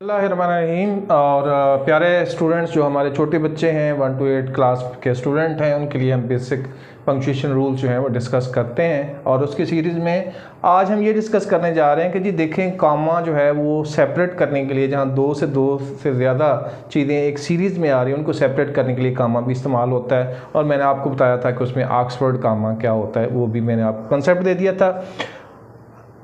बिस्मिल्लाहिर्रहमानिर्रहीम। और प्यारे स्टूडेंट्स जो हमारे छोटे बच्चे हैं 1 to 8 क्लास के स्टूडेंट हैं, उनके लिए हम बेसिक पंक्चुएशन रूल जो हैं वो डिस्कस करते हैं। और उसकी सीरीज़ में आज हम ये डिस्कस करने जा रहे हैं कि जी देखें, कामा जो है वो सेपरेट करने के लिए, जहाँ दो से ज़्यादा चीज़ें एक सीरीज़ में आ रही हैं, उनको सेपरेट करने के लिए कामा भी इस्तेमाल होता है। और मैंने आपको बताया था कि उसमें ऑक्सफोर्ड कामा क्या होता है, वो भी मैंने आपको कंसेप्ट दे दिया था।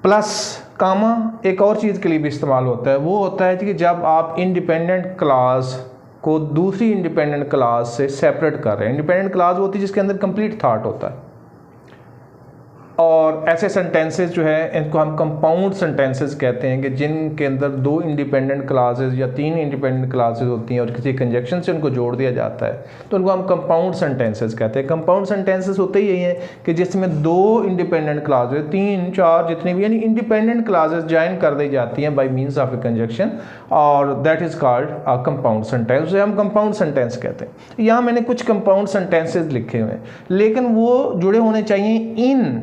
प्लस कामा एक और चीज़ के लिए भी इस्तेमाल होता है, वो होता है कि जब आप इंडिपेंडेंट क्लास को दूसरी इंडिपेंडेंट क्लास से सेपरेट कर रहे हैं। इंडिपेंडेंट क्लास वो होती है जिसके अंदर कंप्लीट थॉट होता है। और ऐसे सेंटेंसेस जो है इनको हम कंपाउंड सेंटेंसेस कहते हैं कि जिनके अंदर 2 इंडिपेंडेंट क्लासेस या 3 इंडिपेंडेंट क्लासेस होती हैं और किसी कंजक्शन से उनको जोड़ दिया जाता है, तो उनको हम कंपाउंड सेंटेंसेस कहते हैं। कंपाउंड सेंटेंसेस होते ही यही हैं कि जिसमें 2 इंडिपेंडेंट क्लासेस, 3, 4 जितनी भी यानी इंडिपेंडेंट क्लासेस ज्वाइन कर दी जाती हैं by means of a conjunction, और that is called a compound sentence. उसे हम कंपाउंड सेंटेंस कहते हैं। यहाँ मैंने कुछ कंपाउंड सेंटेंसेस लिखे हुए हैं, लेकिन वो जुड़े होने चाहिए इन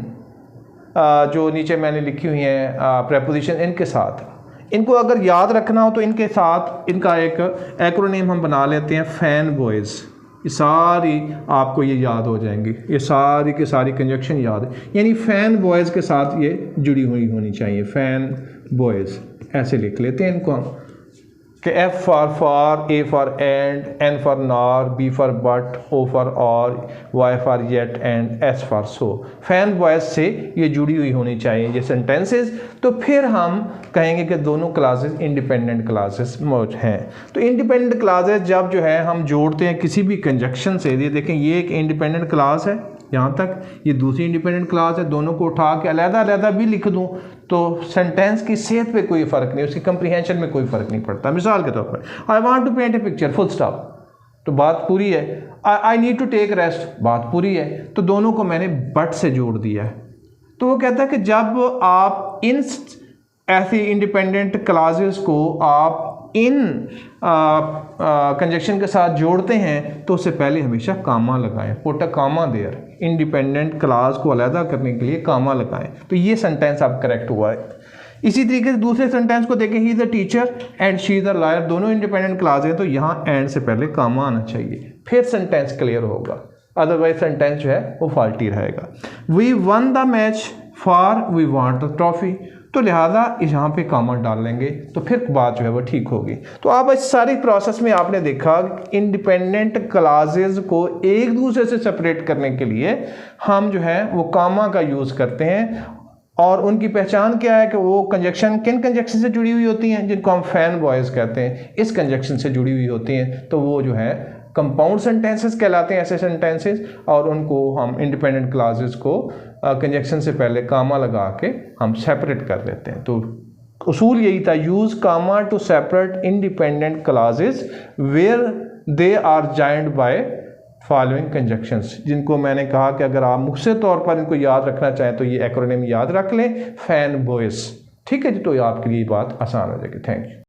जो नीचे मैंने लिखी हुई हैं प्रेपोजिशन, इनके साथ। इनको अगर याद रखना हो तो इनके साथ इनका एक एक्रोनिम हम बना लेते हैं, फैन बॉयज़। ये सारी आपको ये याद हो जाएंगी, ये सारी की सारी कंजक्शन याद है, यानी फैन बॉयज़ के साथ ये जुड़ी हुई होनी चाहिए। फैन बॉयज़ ऐसे लिख लेते हैं इनको हम कि F for A for and, N for nor, B for but, O for और, Y for yet and S for so. Fan boys से ये जुड़ी हुई होनी चाहिए ये सेंटेंसेस। तो फिर हम कहेंगे कि दोनों क्लासेस इंडिपेंडेंट क्लासेस मौजूद हैं। तो इंडिपेंडेंट क्लासेस जब जो है हम जोड़ते हैं किसी भी कंजक्शन से, ये देखें ये एक इंडिपेंडेंट क्लास है, यहाँ तक ये दूसरी इंडिपेंडेंट क्लास है, दोनों को उठा के अलग-अलग भी लिख दूँ तो सेंटेंस की सेहत पे कोई फ़र्क नहीं, उसकी कंप्रीहेंशन में कोई फ़र्क नहीं पड़ता। मिसाल के तौर पर I want to paint a picture, full stop, तो बात पूरी है। I need to take rest, बात पूरी है। तो दोनों को मैंने बट से जोड़ दिया है। तो वो कहता है कि जब आप इन ऐसी इंडिपेंडेंट क्लासेस को आप इन कंजक्शन के साथ जोड़ते हैं तो उससे पहले हमेशा कामा लगाएं, put a comma there. Independent clause को अलहदा करने के लिए कामा लगाएं। तो ये सेंटेंस अब करेक्ट हुआ है। इसी तरीके से दूसरे सेंटेंस को देखें, he is a teacher and she is a lawyer. दोनों इंडिपेंडेंट क्लास हैं, तो यहाँ एंड से पहले कामा आना चाहिए, फिर सेंटेंस क्लियर होगा। अदरवाइज सेंटेंस जो है वो फॉल्टी रहेगा। We won the match for we want the trophy, तो लिहाजा यहाँ पे कामा डाल लेंगे तो फिर बात जो है वो ठीक होगी। तो आप इस सारी प्रोसेस में आपने देखा इंडिपेंडेंट क्लासेस को एक दूसरे से सेपरेट करने के लिए हम जो है वो कामा का यूज़ करते हैं। और उनकी पहचान क्या है कि वो कंजक्शन किन कंजक्शन से जुड़ी हुई होती हैं, जिनको हम फैन बॉयज़ कहते हैं, इस कंजक्शन से जुड़ी हुई होती हैं। तो वो जो है कंपाउंड सेंटेंसेस कहलाते हैं, ऐसे सेंटेंसेस। और उनको हम इंडिपेंडेंट क्लासेस को कंजक्शन से पहले कामा लगा के हम सेपरेट कर देते हैं। तो उसूल यही था, use comma to separate independent clauses where they are joined by following conjunctions, जिनको मैंने कहा कि अगर आप मुख्य तौर पर इनको याद रखना चाहें तो ये एक्रोनिम याद रख लें, फैन बॉयज़। ठीक है जी, तो आपके लिए बात आसान हो जाएगी। Thank you.